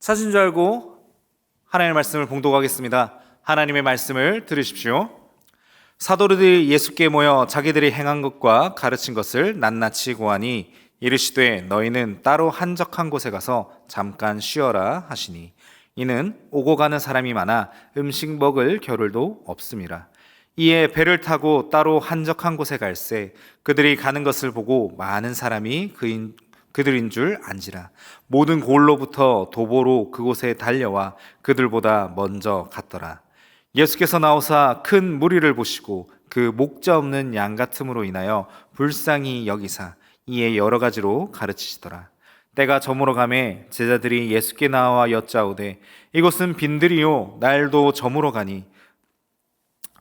찾은 줄 알고 하나님의 말씀을 봉독하겠습니다. 하나님의 말씀을 들으십시오. 사도들이 예수께 모여 자기들이 행한 것과 가르친 것을 낱낱이 고하니 이르시되 너희는 따로 한적한 곳에 가서 잠깐 쉬어라 하시니 이는 오고 가는 사람이 많아 음식 먹을 겨를도 없음이라. 이에 배를 타고 따로 한적한 곳에 갈새 그들이 가는 것을 보고 많은 사람이 그들인 줄 안지라. 모든 골로부터 도보로 그곳에 달려와 그들보다 먼저 갔더라. 예수께서 나오사 큰 무리를 보시고 그 목자 없는 양 같음으로 인하여 불쌍히 여기사 이에 여러 가지로 가르치시더라. 때가 저물어 가매 제자들이 예수께 나와 여짜오되 이곳은 빈들이요 날도 저물어 가니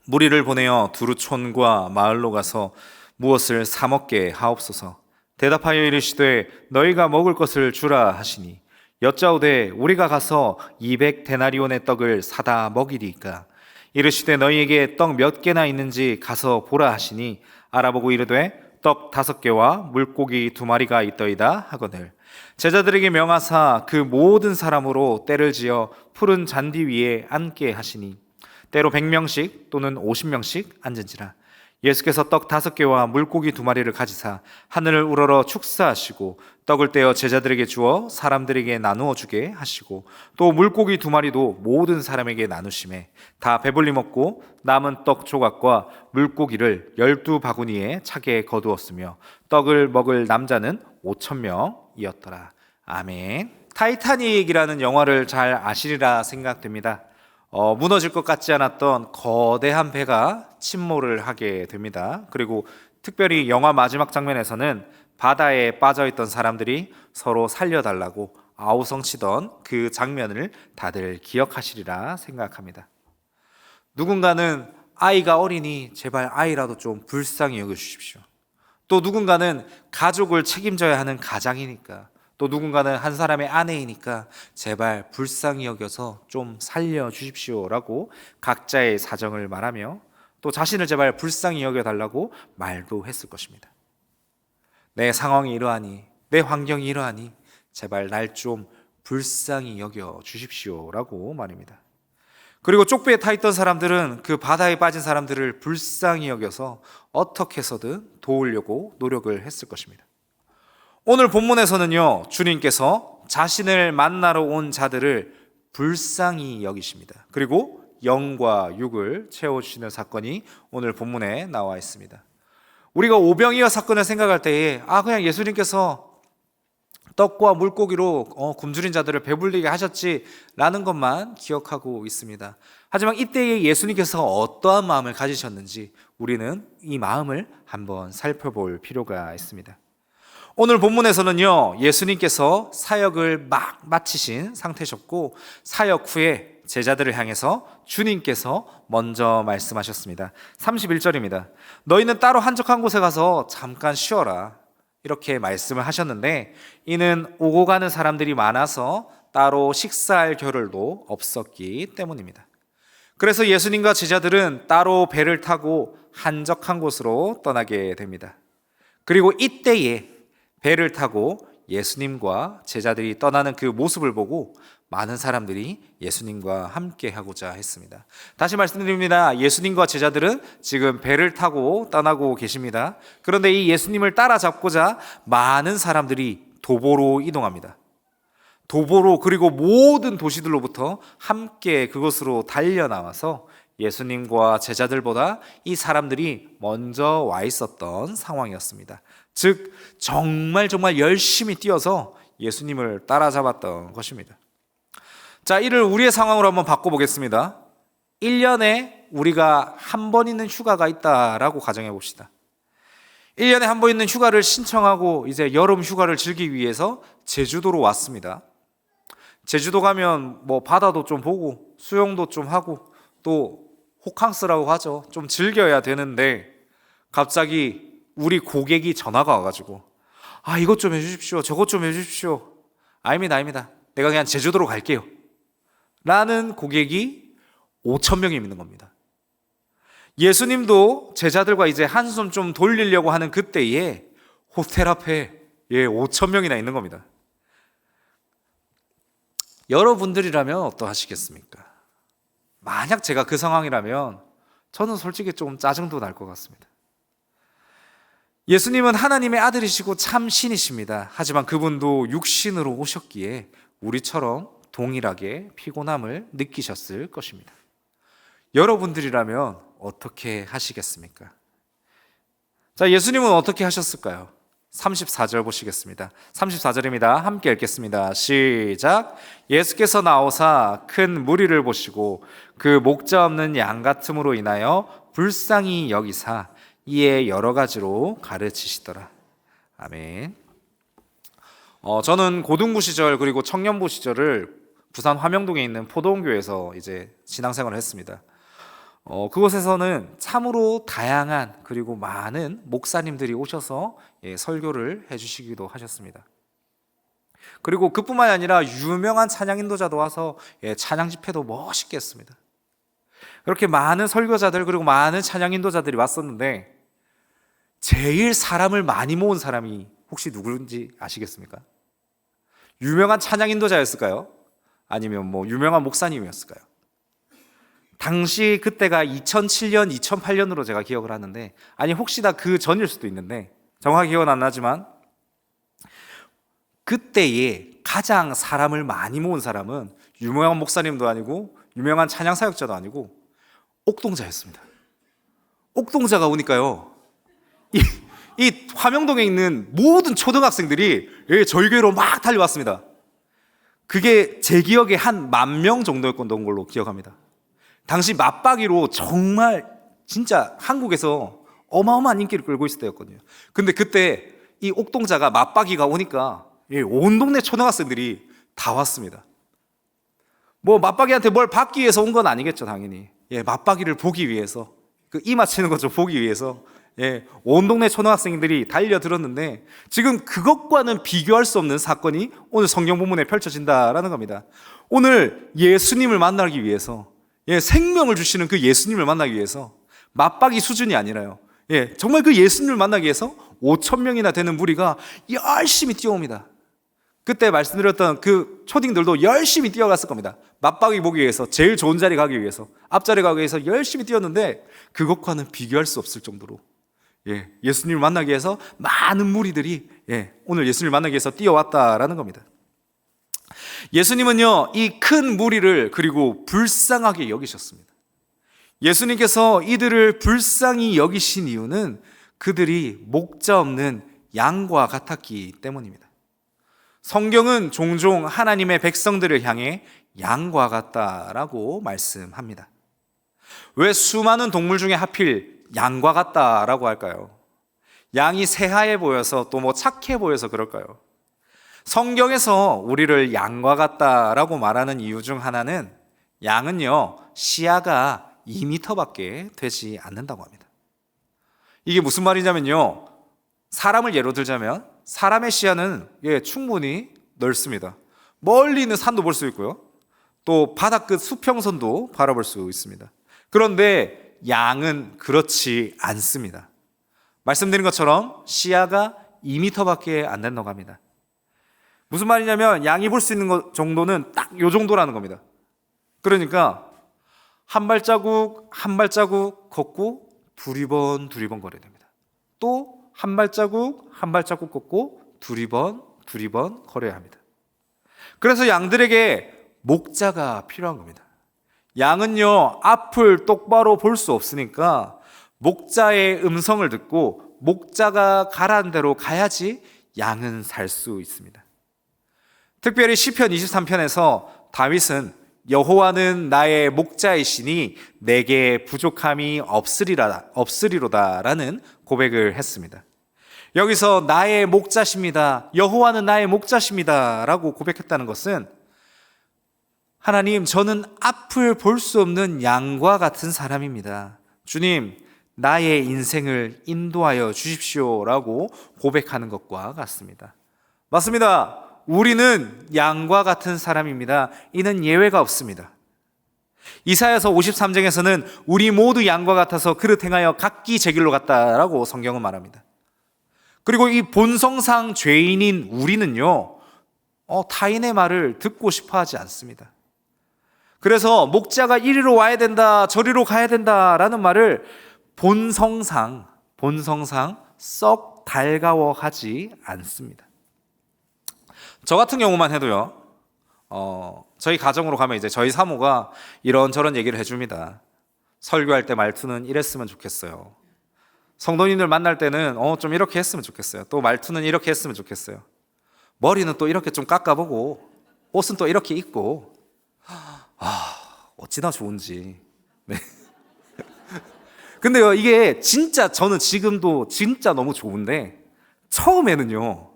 무리를 보내어 두루 촌과 마을로 가서 무엇을 사 먹게 하옵소서. 대답하여 이르시되 너희가 먹을 것을 주라 하시니 여짜오되 우리가 가서 200데나리온의 떡을 사다 먹이리이까. 이르시되 너희에게 떡 몇 개나 있는지 가서 보라 하시니 알아보고 이르되 떡 5개와 물고기 2마리가 있더이다 하거늘 제자들에게 명하사 그 모든 사람으로 때를 지어 푸른 잔디 위에 앉게 하시니 때로 100명씩 또는 50명씩 앉은지라. 예수께서 떡 5개와 물고기 2마리를 가지사 하늘을 우러러 축사하시고 떡을 떼어 제자들에게 주어 사람들에게 나누어 주게 하시고 또 물고기 2마리도 모든 사람에게 나누시매 다 배불리 먹고 남은 떡 조각과 물고기를 12바구니에 차게 거두었으며 떡을 먹을 남자는 5,000명이었더라. 아멘. 타이타닉이라는 영화를 잘 아시리라 생각됩니다. 무너질 것 같지 않았던 거대한 배가 침몰을 하게 됩니다. 그리고 특별히 영화 마지막 장면에서는 바다에 빠져있던 사람들이 서로 살려달라고 아우성치던 그 장면을 다들 기억하시리라 생각합니다. 누군가는 아이가 어리니 제발 아이라도 좀 불쌍히 여겨주십시오. 또 누군가는 가족을 책임져야 하는 가장이니까, 또 누군가는 한 사람의 아내이니까 제발 불쌍히 여겨서 좀 살려주십시오라고 각자의 사정을 말하며 또 자신을 제발 불쌍히 여겨달라고 말도 했을 것입니다. 내 상황이 이러하니, 내 환경이 이러하니 제발 날 좀 불쌍히 여겨주십시오라고 말입니다. 그리고 쪽배에 타 있던 사람들은 그 바다에 빠진 사람들을 불쌍히 여겨서 어떻게 해서든 도우려고 노력을 했을 것입니다. 오늘 본문에서는요, 주님께서 자신을 만나러 온 자들을 불쌍히 여기십니다. 그리고 영과 육을 채워주시는 사건이 오늘 본문에 나와 있습니다. 우리가 오병이어 사건을 생각할 때에 그냥 예수님께서 떡과 물고기로 굶주린 자들을 배불리게 하셨지라는 것만 기억하고 있습니다. 하지만 이때에 예수님께서 어떠한 마음을 가지셨는지 우리는 이 마음을 한번 살펴볼 필요가 있습니다. 오늘 본문에서는요, 예수님께서 사역을 막 마치신 상태셨고 사역 후에 제자들을 향해서 주님께서 먼저 말씀하셨습니다. 31절입니다. 너희는 따로 한적한 곳에 가서 잠깐 쉬어라 이렇게 말씀을 하셨는데 이는 오고 가는 사람들이 많아서 따로 식사할 겨를도 없었기 때문입니다. 그래서 예수님과 제자들은 따로 배를 타고 한적한 곳으로 떠나게 됩니다. 그리고 이때에 배를 타고 예수님과 제자들이 떠나는 그 모습을 보고 많은 사람들이 예수님과 함께 하고자 했습니다. 다시 말씀드립니다. 예수님과 제자들은 지금 배를 타고 떠나고 계십니다. 그런데 이 예수님을 따라잡고자 많은 사람들이 도보로 이동합니다. 도보로, 그리고 모든 도시들로부터 함께 그곳으로 달려나와서 예수님과 제자들보다 이 사람들이 먼저 와 있었던 상황이었습니다. 즉 정말 열심히 뛰어서 예수님을 따라잡았던 것입니다. 자, 이를 우리의 상황으로 한번 바꿔보겠습니다. 1년에 우리가 한 번 있는 휴가가 있다라고 가정해 봅시다. 1년에 한 번 있는 휴가를 신청하고 이제 여름 휴가를 즐기기 위해서 제주도로 왔습니다. 제주도 가면 바다도 좀 보고 수영도 좀 하고 또 호캉스라고 하죠. 좀 즐겨야 되는데 갑자기 우리 고객이 전화가 와가지고 이것 좀 해주십시오, 저것 좀 해주십시오. 아닙니다. 내가 그냥 제주도로 갈게요 라는 고객이 5,000명이 있는 겁니다. 예수님도 제자들과 이제 한숨 좀 돌리려고 하는 그때에 호텔 앞에 5,000명이나 있는 겁니다. 여러분들이라면 어떠하시겠습니까? 만약 제가 그 상황이라면 저는 솔직히 조금 짜증도 날 것 같습니다. 예수님은 하나님의 아들이시고 참 신이십니다. 하지만 그분도 육신으로 오셨기에 우리처럼 동일하게 피곤함을 느끼셨을 것입니다. 여러분들이라면 어떻게 하시겠습니까? 자, 예수님은 어떻게 하셨을까요? 34절 보시겠습니다. 34절입니다. 함께 읽겠습니다. 시작. 예수께서 나오사 큰 무리를 보시고 그 목자 없는 양 같음으로 인하여 불쌍히 여기사 이에 여러 가지로 가르치시더라. 아멘. 저는 고등부 시절 그리고 청년부 시절을 부산 화명동에 있는 포도원교회에서 이제 신앙생활을 했습니다. 그곳에서는 참으로 다양한 그리고 많은 목사님들이 오셔서 설교를 해주시기도 하셨습니다. 그리고 그뿐만이 아니라 유명한 찬양 인도자도 와서 찬양 집회도 멋있게 했습니다. 그렇게 많은 설교자들 그리고 많은 찬양 인도자들이 왔었는데 제일 사람을 많이 모은 사람이 혹시 누구인지 아시겠습니까? 유명한 찬양 인도자였을까요? 아니면 뭐 유명한 목사님이었을까요? 당시 그때가 2007년, 2008년으로 제가 기억을 하는데, 아니 혹시나 그 전일 수도 있는데 정확히 기억은 안 나지만 그때에 가장 사람을 많이 모은 사람은 유명한 목사님도 아니고 유명한 찬양 사역자도 아니고 옥동자였습니다. 옥동자가 오니까요, 이 화명동에 있는 모든 초등학생들이 저희 교회로 막 달려왔습니다. 그게 제 기억에 한 10,000명 정도였던 걸로 기억합니다. 당시 맞박이로 정말 진짜 한국에서 어마어마한 인기를 끌고 있을 때였거든요. 근데 그때 이 옥동자가 맞박이가 오니까 온 동네 초등학생들이 다 왔습니다. 뭐 맞박이한테 뭘 받기 위해서 온 건 아니겠죠, 당연히. 맞박이를 보기 위해서, 그 이 맞히는 것 좀 보기 위해서 온 동네 초등학생들이 달려들었는데, 지금 그것과는 비교할 수 없는 사건이 오늘 성경 본문에 펼쳐진다라는 겁니다. 오늘 예수님을 만나기 위해서, 생명을 주시는 그 예수님을 만나기 위해서 맞박이 수준이 아니라요, 정말 그 예수님을 만나기 위해서 5,000명이나 되는 무리가 열심히 뛰어옵니다. 그때 말씀드렸던 그 초딩들도 열심히 뛰어갔을 겁니다. 맞박이 보기 위해서, 제일 좋은 자리 가기 위해서, 앞자리 가기 위해서 열심히 뛰었는데 그것과는 비교할 수 없을 정도로 예수님을 만나기 위해서 많은 무리들이 오늘 예수님을 만나기 위해서 뛰어왔다라는 겁니다. 예수님은요, 이 큰 무리를 그리고 불쌍하게 여기셨습니다. 예수님께서 이들을 불쌍히 여기신 이유는 그들이 목자 없는 양과 같았기 때문입니다. 성경은 종종 하나님의 백성들을 향해 양과 같다라고 말씀합니다. 왜 수많은 동물 중에 하필 양과 같다라고 할까요? 양이 새하얘 보여서 또 뭐 착해 보여서 그럴까요? 성경에서 우리를 양과 같다라고 말하는 이유 중 하나는 양은요, 시야가 2m밖에 되지 않는다고 합니다. 이게 무슨 말이냐면요, 사람을 예로 들자면 사람의 시야는 충분히 넓습니다. 멀리 있는 산도 볼 수 있고요, 또 바닷끝 수평선도 바라볼 수 있습니다. 그런데 양은 그렇지 않습니다. 말씀드린 것처럼 시야가 2m밖에 안 된다고 합니다. 무슨 말이냐면 양이 볼 수 있는 것 정도는 딱 요 정도라는 겁니다. 그러니까 한 발자국 한 발자국 걷고 두리번 거려야 됩니다. 또 한 발자국 한 발자국 걷고 두리번 걸어야 합니다. 그래서 양들에게 목자가 필요한 겁니다. 양은요, 앞을 똑바로 볼 수 없으니까 목자의 음성을 듣고 목자가 가라는 대로 가야지 양은 살 수 있습니다. 특별히 시편 23편에서 다윗은 여호와는 나의 목자이시니 내게 부족함이 없으리로다라는 고백을 했습니다. 여기서 나의 목자십니다, 여호와는 나의 목자십니다 라고 고백했다는 것은, 하나님, 저는 앞을 볼 수 없는 양과 같은 사람입니다. 주님, 나의 인생을 인도하여 주십시오 라고 고백하는 것과 같습니다. 맞습니다. 우리는 양과 같은 사람입니다. 이는 예외가 없습니다. 이사야서 53장에서는 우리 모두 양과 같아서 그릇 행하여 각기 제 길로 갔다라고 성경은 말합니다. 그리고 이 본성상 죄인인 우리는요, 타인의 말을 듣고 싶어 하지 않습니다. 그래서 목자가 이리로 와야 된다, 저리로 가야 된다라는 말을 본성상 썩 달가워하지 않습니다. 저 같은 경우만 해도요, 저희 가정으로 가면 이제 저희 사모가 이런저런 얘기를 해줍니다. 설교할 때 말투는 이랬으면 좋겠어요. 성도님들 만날 때는 좀 이렇게 했으면 좋겠어요. 또 말투는 이렇게 했으면 좋겠어요. 머리는 또 이렇게 좀 깎아보고 옷은 또 이렇게 입고 어찌나 좋은지. 네. 근데요, 이게 진짜 저는 지금도 진짜 너무 좋은데 처음에는요,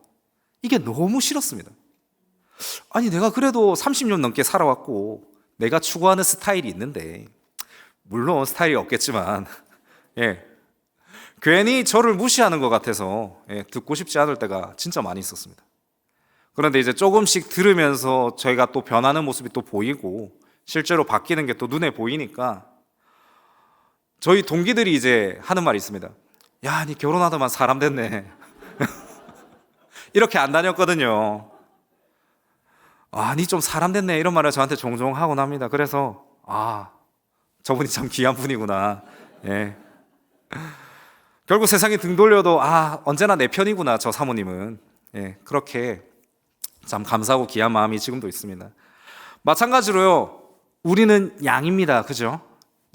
이게 너무 싫었습니다. 아니, 내가 그래도 30년 넘게 살아왔고 내가 추구하는 스타일이 있는데, 물론 스타일이 없겠지만 괜히 저를 무시하는 것 같아서 듣고 싶지 않을 때가 진짜 많이 있었습니다. 그런데 이제 조금씩 들으면서 저희가 또 변하는 모습이 또 보이고 실제로 바뀌는 게 또 눈에 보이니까 저희 동기들이 이제 하는 말이 있습니다. 야, 니 결혼하더만 사람 됐네. 이렇게 안 다녔거든요. 니 좀 사람 됐네, 이런 말을 저한테 종종 하곤 합니다. 그래서 저분이 참 귀한 분이구나. 결국 세상이 등 돌려도 언제나 내 편이구나, 저 사모님은. 그렇게 참 감사하고 귀한 마음이 지금도 있습니다. 마찬가지로요, 우리는 양입니다. 그죠?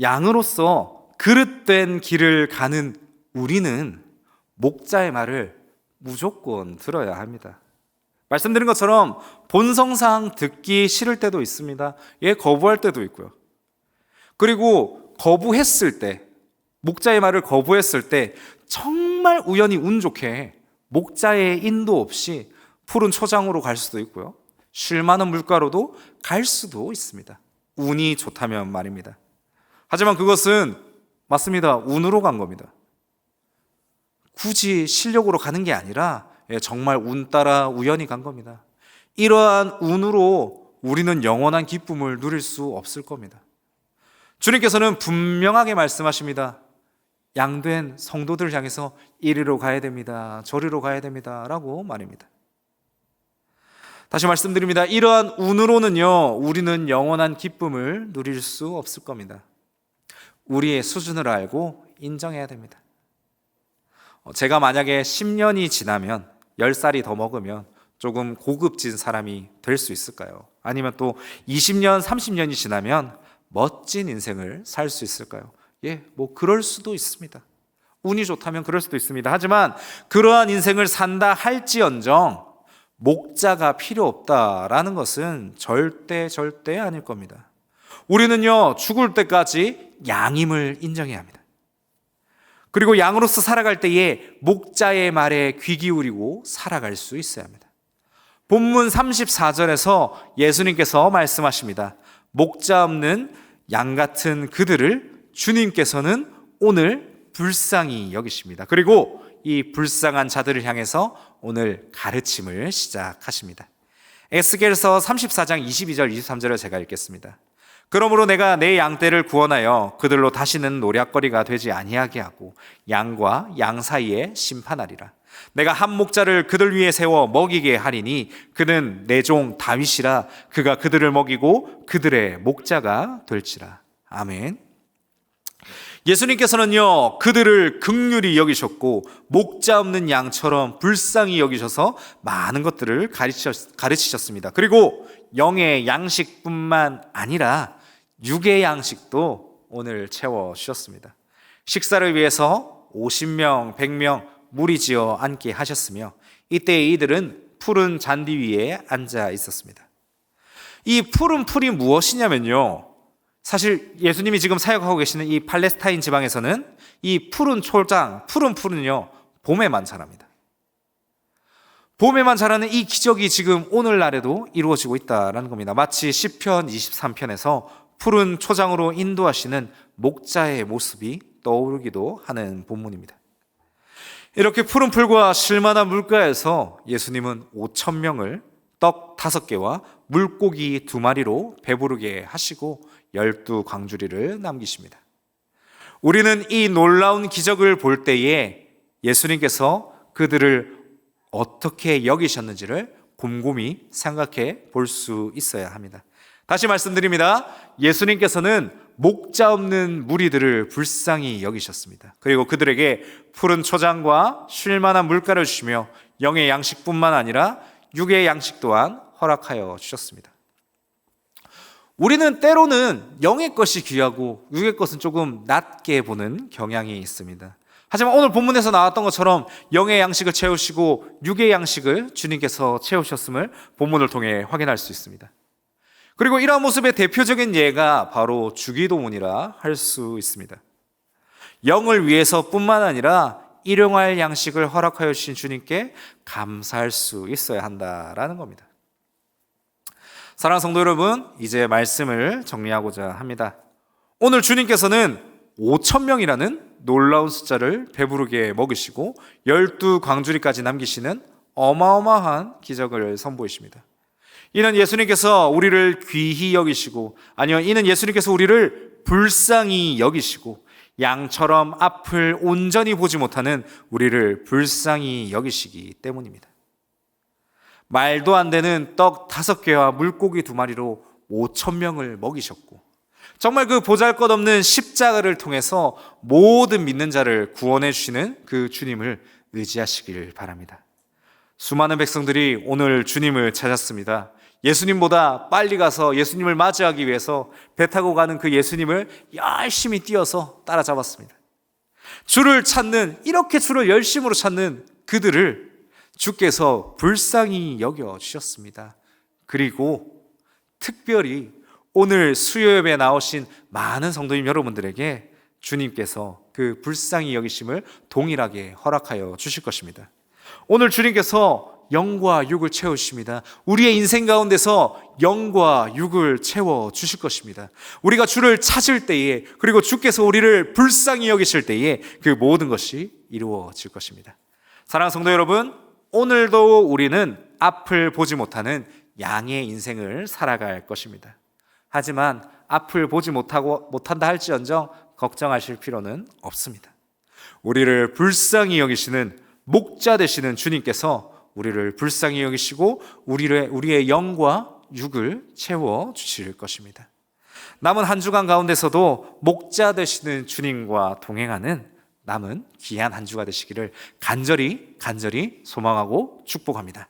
양으로서 그릇된 길을 가는 우리는 목자의 말을 무조건 들어야 합니다. 말씀드린 것처럼 본성상 듣기 싫을 때도 있습니다. 거부할 때도 있고요. 그리고 거부했을 때, 목자의 말을 거부했을 때 정말 우연히 운 좋게 목자의 인도 없이 푸른 초장으로 갈 수도 있고요, 쉴 만한 물가로도 갈 수도 있습니다. 운이 좋다면 말입니다. 하지만 그것은 맞습니다. 운으로 간 겁니다. 굳이 실력으로 가는 게 아니라 정말 운 따라 우연히 간 겁니다. 이러한 운으로 우리는 영원한 기쁨을 누릴 수 없을 겁니다. 주님께서는 분명하게 말씀하십니다. 양된 성도들을 향해서 이리로 가야 됩니다, 저리로 가야 됩니다 라고 말입니다. 다시 말씀드립니다. 이러한 운으로는요, 우리는 영원한 기쁨을 누릴 수 없을 겁니다. 우리의 수준을 알고 인정해야 됩니다. 제가 만약에 10년이 지나면 10살이 더 먹으면 조금 고급진 사람이 될 수 있을까요? 아니면 또 20년, 30년이 지나면 멋진 인생을 살 수 있을까요? 그럴 수도 있습니다. 운이 좋다면 그럴 수도 있습니다. 하지만 그러한 인생을 산다 할지언정 목자가 필요 없다라는 것은 절대 아닐 겁니다. 우리는요, 죽을 때까지 양임을 인정해야 합니다. 그리고 양으로서 살아갈 때에 목자의 말에 귀 기울이고 살아갈 수 있어야 합니다. 본문 34절에서 예수님께서 말씀하십니다. 목자 없는 양 같은 그들을 주님께서는 오늘 불쌍히 여기십니다. 그리고 이 불쌍한 자들을 향해서 오늘 가르침을 시작하십니다. 에스겔서 34장 22절 23절을 제가 읽겠습니다. 그러므로 내가 내 양떼를 구원하여 그들로 다시는 노략거리가 되지 아니하게 하고 양과 양 사이에 심판하리라. 내가 한 목자를 그들 위에 세워 먹이게 하리니 그는 내 종 다윗이라. 그가 그들을 먹이고 그들의 목자가 될지라. 아멘. 예수님께서는요, 그들을 긍휼히 여기셨고 목자 없는 양처럼 불쌍히 여기셔서 많은 것들을 가르치셨습니다. 그리고 영의 양식뿐만 아니라 육의 양식도 오늘 채워주셨습니다. 식사를 위해서 50명, 100명 무리지어 앉게 하셨으며 이때 이들은 푸른 잔디 위에 앉아 있었습니다. 이 푸른 풀이 무엇이냐면요, 사실 예수님이 지금 사역하고 계시는 이 팔레스타인 지방에서는 이 푸른 초장, 푸른 풀은요, 봄에만 자랍니다. 봄에만 자라는 이 기적이 지금 오늘날에도 이루어지고 있다는 겁니다. 마치 시편 23편에서 푸른 초장으로 인도하시는 목자의 모습이 떠오르기도 하는 본문입니다. 이렇게 푸른 풀과 쉴만한 물가에서 예수님은 5,000명을 떡 5개와 물고기 2마리로 배부르게 하시고 12광주리를 남기십니다. 우리는 이 놀라운 기적을 볼 때에 예수님께서 그들을 어떻게 여기셨는지를 곰곰이 생각해 볼 수 있어야 합니다. 다시 말씀드립니다. 예수님께서는 목자 없는 무리들을 불쌍히 여기셨습니다. 그리고 그들에게 푸른 초장과 쉴만한 물가를 주시며 영의 양식뿐만 아니라 육의 양식 또한 허락하여 주셨습니다. 우리는 때로는 영의 것이 귀하고 육의 것은 조금 낮게 보는 경향이 있습니다. 하지만 오늘 본문에서 나왔던 것처럼 영의 양식을 채우시고 육의 양식을 주님께서 채우셨음을 본문을 통해 확인할 수 있습니다. 그리고 이러한 모습의 대표적인 예가 바로 주기도문이라 할 수 있습니다. 영을 위해서뿐만 아니라 일용할 양식을 허락하여 주신 주님께 감사할 수 있어야 한다라는 겁니다. 사랑하는 성도 여러분, 이제 말씀을 정리하고자 합니다. 오늘 주님께서는 5,000명이라는 놀라운 숫자를 배부르게 먹이시고 12광주리까지 남기시는 어마어마한 기적을 선보이십니다. 이는 예수님께서 우리를 귀히 여기시고, 아니요, 이는 예수님께서 우리를 불쌍히 여기시고 양처럼 앞을 온전히 보지 못하는 우리를 불쌍히 여기시기 때문입니다. 말도 안 되는 떡 5개와 물고기 2마리로 5,000명을 먹이셨고, 정말 그 보잘것없는 십자가를 통해서 모든 믿는 자를 구원해 주시는 그 주님을 의지하시길 바랍니다. 수많은 백성들이 오늘 주님을 찾았습니다. 예수님보다 빨리 가서 예수님을 맞이하기 위해서 배 타고 가는 그 예수님을 열심히 뛰어서 따라잡았습니다. 이렇게 주를 열심으로 찾는 그들을 주께서 불쌍히 여겨주셨습니다. 그리고 특별히 오늘 수요예배에 나오신 많은 성도님 여러분들에게 주님께서 그 불쌍히 여기심을 동일하게 허락하여 주실 것입니다. 오늘 주님께서 영과 육을 채우십니다. 우리의 인생 가운데서 영과 육을 채워 주실 것입니다. 우리가 주를 찾을 때에, 그리고 주께서 우리를 불쌍히 여기실 때에 그 모든 것이 이루어질 것입니다. 사랑하는 성도 여러분, 오늘도 우리는 앞을 보지 못하는 양의 인생을 살아갈 것입니다. 하지만 앞을 보지 못한다 할지언정 걱정하실 필요는 없습니다. 우리를 불쌍히 여기시는 목자 되시는 주님께서 우리를 불쌍히 여기시고 우리의 영과 육을 채워 주실 것입니다. 남은 한 주간 가운데서도 목자 되시는 주님과 동행하는 남은 귀한 한 주가 되시기를 간절히 소망하고 축복합니다.